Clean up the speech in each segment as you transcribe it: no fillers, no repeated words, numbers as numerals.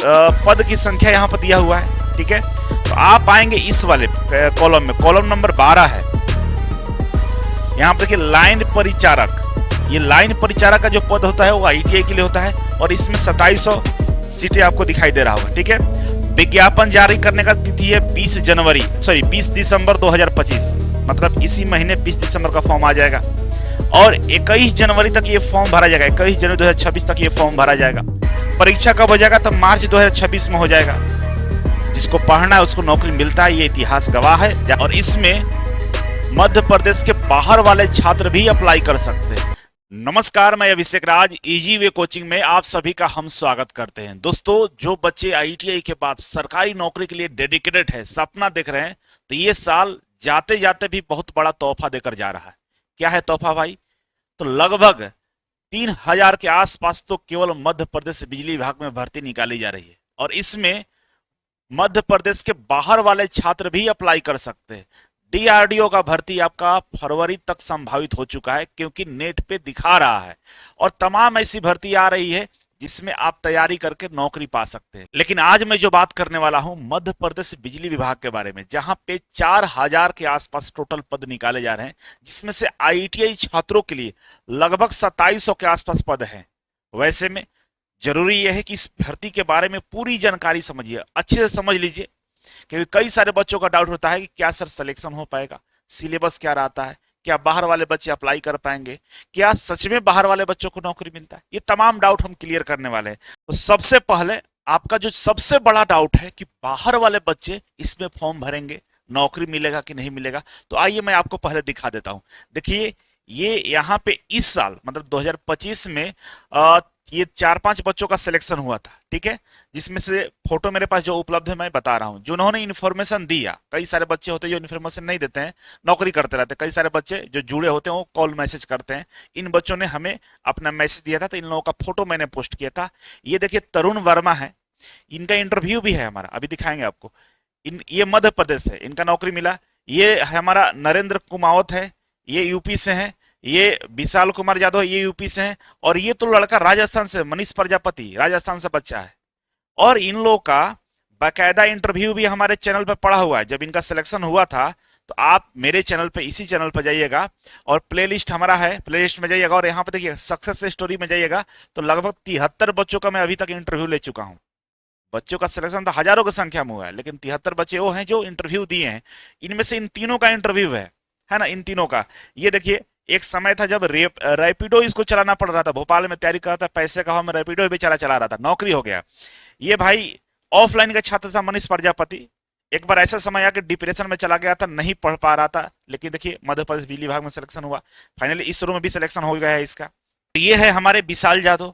पद की संख्या यहाँ पर दिया हुआ है। ठीक है, तो आप आएंगे इस वाले कॉलम में, कॉलम नंबर 12 है। यहाँ पर देखिए लाइन परिचारक, ये लाइन परिचारक का जो पद होता है वो आईटीआई के लिए होता है और इसमें 2700 सीटें आपको दिखाई दे रहा होगा। ठीक है, विज्ञापन जारी करने का तिथि है 20 दिसंबर 2025, मतलब इसी महीने 20 दिसंबर का फॉर्म आ जाएगा और 21 जनवरी तक ये फॉर्म भरा जाएगा। 21 जनवरी 2026 तक ये फॉर्म भरा जाएगा। परीक्षा कब हो जाएगा? तब मार्च 2026 में हो जाएगा। जिसको पढ़ना है उसको नौकरी मिलता है, ये इतिहास गवाह है। और इसमें मध्य प्रदेश के बाहर वाले छात्र भी अप्लाई कर सकते हैं। नमस्कार, मैं अभिषेक राज, इजी वे कोचिंग में आप सभी का हम स्वागत करते हैं। दोस्तों, जो बच्चे आईटीआई के बाद सरकारी नौकरी के लिए डेडिकेटेड है, सपना देख रहे हैं, तो ये साल जाते जाते भी बहुत बड़ा तोहफा देकर जा रहा है। क्या है तोहफा भाई? तो लगभग 3000 के आसपास तो केवल मध्य प्रदेश बिजली विभाग में भर्ती निकाली जा रही है और इसमें मध्य प्रदेश के बाहर वाले छात्र भी अप्लाई कर सकते हैं। डीआरडीओ का भर्ती आपका फरवरी तक संभावित हो चुका है क्योंकि नेट पे दिखा रहा है और तमाम ऐसी भर्ती आ रही है जिसमें आप तैयारी करके नौकरी पा सकते हैं। लेकिन आज मैं जो बात करने वाला हूं मध्य प्रदेश बिजली विभाग के बारे में, जहां पे 4000 के आसपास टोटल पद निकाले जा रहे हैं, जिसमें से आईटीआई छात्रों के लिए लगभग 2700 के आसपास पद हैं। वैसे में जरूरी यह है कि इस भर्ती के बारे में पूरी जानकारी समझिए, अच्छे से समझ लीजिए, क्योंकि कई सारे बच्चों का डाउट होता है कि क्या सर सिलेक्शन हो पाएगा, सिलेबस क्या रहता है, क्या बाहर वाले बच्चे अप्लाई कर पाएंगे, क्या सच में बाहर वाले बच्चों को नौकरी मिलता है। ये तमाम डाउट हम क्लियर करने वाले हैं। तो सबसे पहले आपका जो सबसे बड़ा डाउट है कि बाहर वाले बच्चे इसमें फॉर्म भरेंगे, नौकरी मिलेगा कि नहीं मिलेगा, तो आइए मैं आपको पहले दिखा देता हूं। देखिए, ये यहाँ पे इस साल मतलब 2025 में ये 4-5 बच्चों का सिलेक्शन हुआ था। ठीक है, जिसमें से फोटो मेरे पास जो उपलब्ध है मैं बता रहा हूं, जिन्होंने इन्फॉर्मेशन दिया। कई सारे बच्चे होते हैं जो इन्फॉर्मेशन नहीं देते हैं, नौकरी करते रहते हैं। कई सारे बच्चे जो जुड़े होते हैं वो कॉल मैसेज करते हैं। इन बच्चों ने हमें अपना मैसेज दिया था, तो इन लोगों का फोटो मैंने पोस्ट किया था। ये देखिए तरुण वर्मा है, इनका इंटरव्यू भी है हमारा, अभी दिखाएंगे आपको। ये मध्य प्रदेश है, इनका नौकरी मिला। ये हमारा नरेंद्र कुमावत है, ये यूपी से है। ये विशाल कुमार यादव, ये यूपी से हैं। और ये तो लड़का राजस्थान से, मनीष प्रजापति, राजस्थान से बच्चा है। और इन लोगों का बाकायदा इंटरव्यू भी हमारे चैनल पर पड़ा हुआ है। जब इनका सिलेक्शन हुआ था तो आप मेरे चैनल पे, इसी चैनल पर जाइएगा और प्लेलिस्ट हमारा है, प्लेलिस्ट में जाइएगा और यहाँ पे देखिए सक्सेस स्टोरी में जाइएगा तो लगभग 73 बच्चों का मैं अभी तक इंटरव्यू ले चुका हूँ। बच्चों का सिलेक्शन तो हजारों की संख्या में हुआ है, लेकिन 73 बच्चे वो हैं जो इंटरव्यू दिए हैं। इनमें से इन तीनों का इंटरव्यू है ना, इन तीनों का। ये देखिए, एक समय था जब रैपिडो इसको चलाना पड़ रहा था, भोपाल में तैयारी कर रहा था, पैसे का मैं रैपिडो बेचारा चला रहा था, नौकरी हो गया। ये भाई ऑफलाइन का छात्र था, मनीष प्रजापति। एक बार ऐसा समय आया कि डिप्रेशन में चला गया था, नहीं पढ़ पा रहा था, लेकिन देखिए मध्य प्रदेश बिजली विभाग में सिलेक्शन हुआ। फाइनली इसरो में भी सिलेक्शन हो गया है इसका। ये है हमारे विशाल यादव,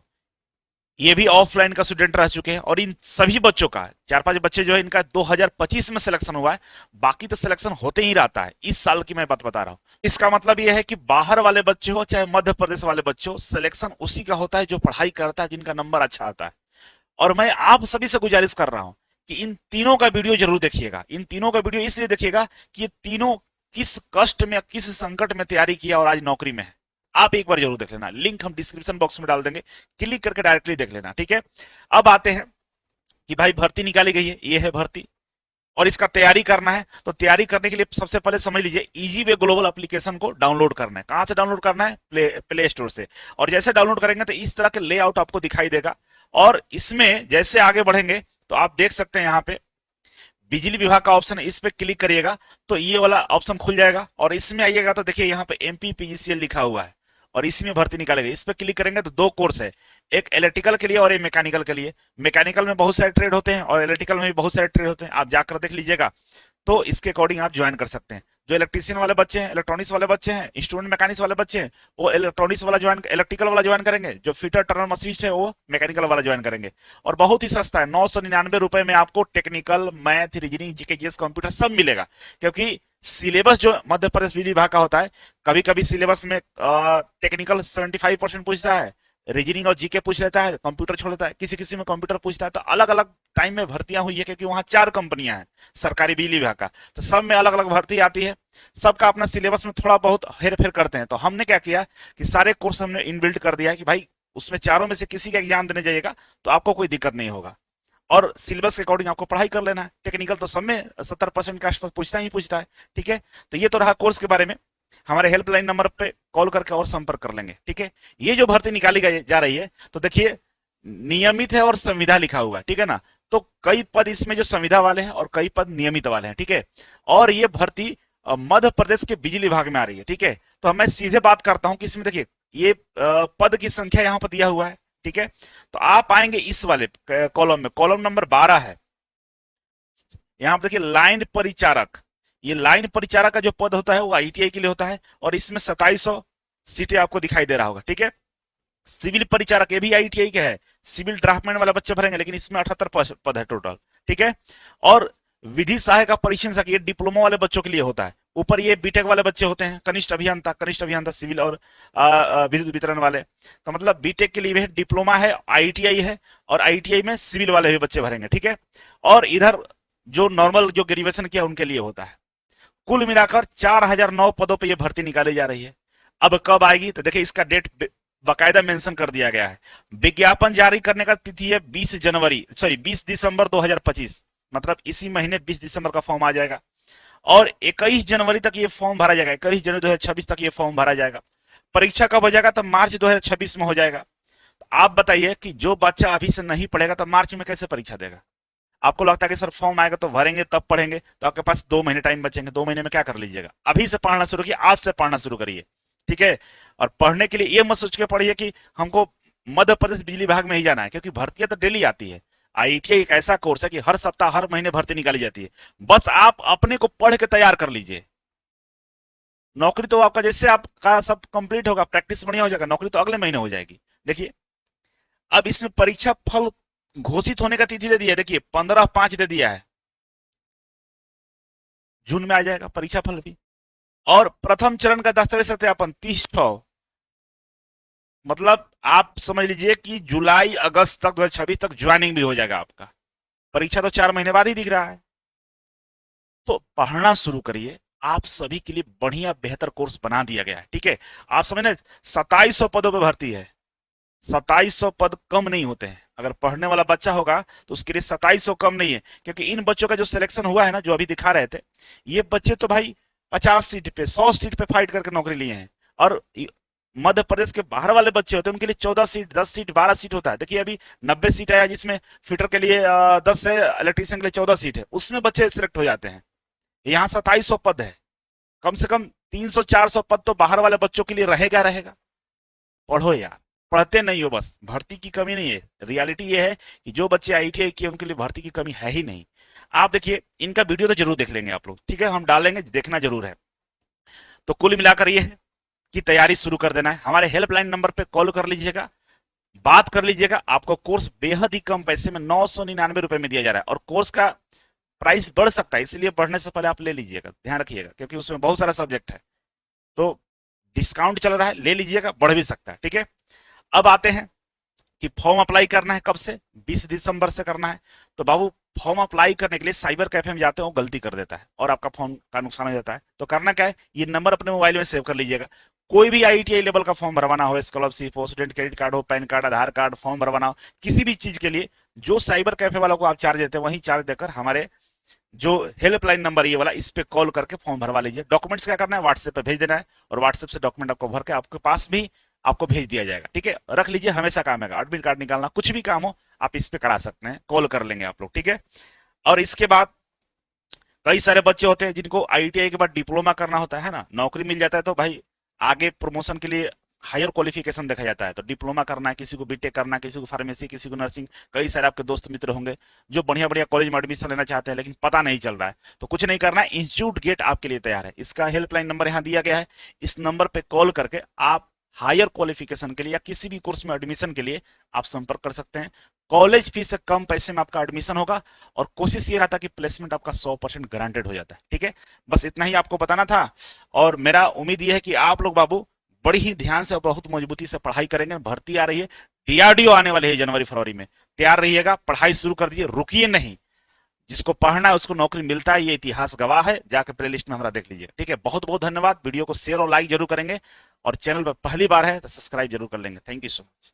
ये भी ऑफलाइन का स्टूडेंट रह चुके हैं। और इन सभी बच्चों का 4-5 बच्चे जो है इनका 2025 में सिलेक्शन हुआ है, बाकी तो सिलेक्शन होते ही रहता है। इस साल की मैं बात बता रहा हूं। इसका मतलब यह है कि बाहर वाले बच्चे हो चाहे मध्य प्रदेश वाले बच्चे हो, सिलेक्शन उसी का होता है जो पढ़ाई करता है, जिनका नंबर अच्छा आता है। और मैं आप सभी से गुजारिश कर रहा हूं कि इन तीनों का वीडियो जरूर देखिएगा। इन तीनों का वीडियो इसलिए देखिएगा कि ये तीनों किस कष्ट में, किस संकट में तैयारी किया और आज नौकरी में है। आप एक बार जरूर देख लेना, लिंक हम डिस्क्रिप्शन बॉक्स में डाल देंगे, क्लिक करके डायरेक्टली देख लेना। ठीक है, अब आते हैं कि भाई भर्ती निकाली गई है, ये है भर्ती और इसका तैयारी करना है। तो तैयारी करने के लिए सबसे पहले समझ लीजिए, इजी वे ग्लोबल एप्लीकेशन को डाउनलोड करना है। कहां से डाउनलोड करना है? प्ले स्टोर से। और जैसे डाउनलोड करेंगे तो इस तरह के लेआउट आपको दिखाई देगा। और इसमें जैसे आगे बढ़ेंगे तो आप देख सकते हैं यहाँ पे बिजली विभाग का ऑप्शन है, इस पे क्लिक करिएगा तो ये वाला ऑप्शन खुल जाएगा। और इसमें आइएगा तो देखिए यहाँ पे एमपीपीजीसीएल लिखा हुआ है और इसी में भर्ती निकालेगा। इस पे क्लिक करेंगे तो 2 कोर्स है, एक इलेक्ट्रिकल के लिए और एक मैकेनिकल के लिए। मैकेनिकल में बहुत सारे ट्रेड होते हैं और इलेक्ट्रिकल में भी बहुत सारे ट्रेड होते हैं, आप जाकर देख लीजिएगा। तो इसके अकॉर्डिंग आप ज्वाइन कर सकते हैं। जो इलेक्ट्रीशियन वाले बच्चे हैं, इलेक्ट्रॉनिक्स वाले बच्चे हैं, इंस्ट्रूमेंट मैकेनिक्स वाले बच्चे हैं, वो इलेक्ट्रॉनिक्स वाला ज्वाइन, इलेक्ट्रिकल वाला ज्वाइन करेंगे। जो फिटर टर्नर मशीनिस्ट है वो मैकेनिकल वाला ज्वाइन करेंगे। और बहुत ही सस्ता है, 999 रुपए में आपको technical, math, reasoning, GK, GS, computer सब मिलेगा। क्योंकि सिलेबस जो मध्य प्रदेश बिजली विभाग का होता है, कभी कभी सिलेबस में टेक्निकल 75% पूछता है, रीजनिंग और जीके पूछ लेता है, कंप्यूटर छोड़ लेता है, किसी किसी में कंप्यूटर पूछता है। तो अलग अलग टाइम में भर्तियां हुई है क्योंकि वहां 4 कंपनियां हैं सरकारी बिजली विभाग का, तो सब में अलग अलग भर्ती आती है। सबका अपना सिलेबस में थोड़ा बहुत हेर फेर करते हैं। तो हमने क्या किया कि सारे कोर्स हमने इनबिल्ट कर दिया कि भाई उसमें चारों में से किसी का एग्जाम देने जाइएगा तो आपको कोई दिक्कत नहीं होगा। और सिलेबस के अकॉर्डिंग आपको पढ़ाई कर लेना है। टेक्निकल तो सब में 70% के आसपास पूछता ही पूछता है, ठीक है। तो ये तो रहा कोर्स के बारे में। हमारे हेल्पलाइन नंबर पे कॉल करके और संपर्क कर लेंगे, ठीक है। ये जो भर्ती निकाली जा रही है, तो देखिए नियमित है और संविदा लिखा हुआ है, ठीक है ना। तो कई पद इसमें जो संविदा वाले हैं और कई पद नियमित वाले हैं, ठीक है। और ये भर्ती मध्य प्रदेश के बिजली विभाग में आ रही है, ठीक है। तो मैं सीधे बात करता हूं कि इसमें देखिए ये पद की संख्या यहाँ पर दिया हुआ है, ठीक है। तो आप आएंगे इस वाले कॉलम में, कॉलम नंबर 12 है। यहाँ पर देखिए लाइन परिचारक, ये लाइन परिचारक का जो पद होता है वो आईटीआई के लिए होता है और इसमें 2700 सीटें आपको दिखाई दे रहा होगा, ठीक है। सिविल परिचारक ये भी आईटीआई के है, सिविल ड्राफ्टमैन वाला बच्चे भरेंगे, लेकिन इसमें 78 पद है टोटल, ठीक है। और विधि सहायक परिशीलक ये डिप्लोमा वाले बच्चों के लिए होता है। ऊपर ये बीटेक वाले बच्चे होते हैं, कनिष्ठ अभियंता सिविल और विद्युत वितरण वाले। तो मतलब बीटेक के लिए भी डिप्लोमा है, आईटीआई है, और आईटीआई में सिविल वाले भी बच्चे भरेंगे, ठीक है। और इधर जो नॉर्मल जो ग्रेजुएशन किया उनके लिए होता है। कुल मिलाकर 4009 पदों पर यह भर्ती निकाली जा रही है। अब कब आएगी तो देखिए इसका डेट बाकायदा मेंशन कर दिया गया है। विज्ञापन जारी करने का तिथि है 20 दिसंबर 2025, मतलब इसी महीने 20 दिसंबर का फॉर्म आ जाएगा और 21 जनवरी तक ये फॉर्म भरा जाएगा। 21 जनवरी 2026 तक ये फॉर्म भरा जाएगा। परीक्षा कब हो जाएगा? तब मार्च 2026 में हो जाएगा। तो आप बताइए कि जो बच्चा अभी से नहीं पढ़ेगा तो मार्च में कैसे परीक्षा देगा? आपको लगता है कि सर फॉर्म आएगा तो भरेंगे तब पढ़ेंगे, तो आपके पास 2 महीने टाइम बचेंगे। 2 महीने में क्या कर लीजिएगा? अभी से पढ़ना शुरू किए, आज से पढ़ना शुरू करिए, ठीक है। और पढ़ने के लिए ये मत सोच के पढ़िए कि हमको मध्य प्रदेश बिजली विभाग में ही जाना है, क्योंकि भर्तियां तो डेली आती है। आईटीआई एक ऐसा कोर्स है कि हर सप्ताह हर महीने भर्ती निकाली जाती है। बस आप अपने को पढ़ के तैयार कर लीजिए। नौकरी तो आपका जैसे आपका सब कंप्लीट होगा, प्रैक्टिस बढ़िया हो जाएगा, नौकरी तो अगले महीने हो जाएगी। देखिए अब इसमें परीक्षा फल घोषित होने का तिथि दे दिया है, देखिए 15/5 दे दिया है, जून में आ जाएगा परीक्षा फल भी। और प्रथम चरण का दस्तावेज सत्यापन 30 मतलब आप समझ लीजिए कि जुलाई अगस्त तक 2026 तक ज्वाइनिंग भी हो जाएगा आपका। परीक्षा तो 4 महीने बाद ही दिख रहा है। तो पढ़ना शुरू करिए, आप सभी के लिए बढ़िया बेहतर कोर्स बना दिया गया है, ठीक है। आप समझे 2700 पदों पे भर्ती है। 2700 पद कम नहीं होते हैं। अगर पढ़ने वाला बच्चा होगा तो उसके लिए 2700 कम नहीं है, क्योंकि इन बच्चों का जो सिलेक्शन हुआ है ना, जो अभी दिखा रहे थे, ये बच्चे तो भाई 50 सीट पे 100 सीट पे फाइट करके नौकरी लिए हैं। और मध्य प्रदेश के बाहर वाले बच्चे होते हैं उनके लिए 14 सीट 10 सीट 12 सीट होता है। देखिए अभी 90 सीट आया, जिसमें फिटर के लिए 10 है, इलेक्ट्रीशियन के लिए 14 सीट है, उसमें बच्चे सिलेक्ट हो जाते हैं। यहाँ 2700 पद है, कम से कम 300-400 पद तो बाहर वाले बच्चों के लिए रहेगा। पढ़ो यार, पढ़ते नहीं हो बस। भर्ती की कमी नहीं है, रियलिटी ये है कि जो बच्चे आईटीआई किए उनके लिए भर्ती की कमी है ही नहीं। आप देखिए इनका वीडियो तो जरूर देख लेंगे आप लोग, ठीक है, हम डालेंगे, देखना जरूर है। तो कुल मिलाकर ये है कि तैयारी शुरू कर देना है। हमारे हेल्पलाइन नंबर पे कॉल कर लीजिएगा, बात कर लीजिएगा। आपको कोर्स बेहद ही कम पैसे में 999 रुपए में दिया जा रहा है, और कोर्स का प्राइस बढ़ सकता है, इसलिए बढ़ने से पहले आप ले लीजिएगा, ध्यान रखिएगा, क्योंकि उसमें बहुत सारा सब्जेक्ट है। तो डिस्काउंट चल रहा है, ले लीजिएगा, बढ़ भी सकता है, ठीक है। अब आते हैं कि फॉर्म अप्लाई करना है कब से? 20 दिसंबर से करना है। तो बाबू फॉर्म अप्लाई करने के लिए साइबर कैफे में जाते हैं, वो गलती कर देता है और आपका फॉर्म का नुकसान हो जाता है। तो करना क्या है, ये नंबर अपने मोबाइल में सेव कर लीजिएगा। कोई भी आईटीआई लेवल का फॉर्म भरवाना हो, स्कॉलरशिप हो, स्टूडेंट क्रेडिट कार्ड हो, पैन कार्ड, आधार कार्ड, फॉर्म भरवाना हो, किसी भी चीज के लिए जो साइबर कैफे वालों को आप चार्ज देते हैं, वही चार्ज देकर हमारे जो हेल्पलाइन नंबर ये वाला, इस पे कॉल करके फॉर्म भरवा लीजिए। डॉक्यूमेंट्स क्या करना है, व्हाट्सएप पे भेज देना है, और व्हाट्सएप से डॉक्यूमेंट आपको भर के आपके पास भी आपको भेज दिया जाएगा, ठीक है। रख लीजिए, हमेशा काम है। एडमिट कार्ड निकालना, कुछ भी काम हो आप इस पे करा सकते हैं, कॉल कर लेंगे आप लोग, ठीक है। और इसके बाद कई सारे बच्चे होते हैं जिनको आईटीआई के बाद डिप्लोमा करना होता है ना, नौकरी मिल जाता है तो भाई आगे प्रमोशन के लिए हायर क्वालिफिकेशन देखा जाता है। तो डिप्लोमा करना है, किसी को बीटेक करना है, किसी को फार्मेसी, किसी को नर्सिंग। कई सारे आपके दोस्त मित्र होंगे जो बढ़िया बढ़िया कॉलेज में एडमिशन लेना चाहते हैं, लेकिन पता नहीं चल रहा है। तो कुछ नहीं करना है, इंस्टीट्यूट गेट आपके लिए तैयार है। इसका हेल्पलाइन नंबर यहाँ दिया गया है, इस नंबर पे कॉल करके आप हायर क्वालिफिकेशन के लिए या किसी भी कोर्स में एडमिशन के लिए आप संपर्क कर सकते हैं। कॉलेज फीस से कम पैसे में आपका एडमिशन होगा, और कोशिश ये रहता है कि प्लेसमेंट आपका 100% गारंटेड हो जाता है, ठीक है। बस इतना ही आपको बताना था, और मेरा उम्मीद यह है कि आप लोग बाबू बड़ी ही ध्यान से और बहुत मजबूती से पढ़ाई करेंगे। भर्ती आ रही है, डीआरडीओ आने वाले है जनवरी फरवरी में, तैयार रहिएगा, पढ़ाई शुरू कर दीजिए, रुकिए नहीं। जिसको पढ़ना है उसको नौकरी मिलता है, ये इतिहास गवाह है। जाकर प्ले लिस्ट में हमारा देख लीजिए, ठीक है। बहुत बहुत धन्यवाद। वीडियो को शेयर और लाइक जरूर करेंगे, और चैनल पर पहली बार है तो सब्सक्राइब जरूर कर लेंगे। Thank you so much.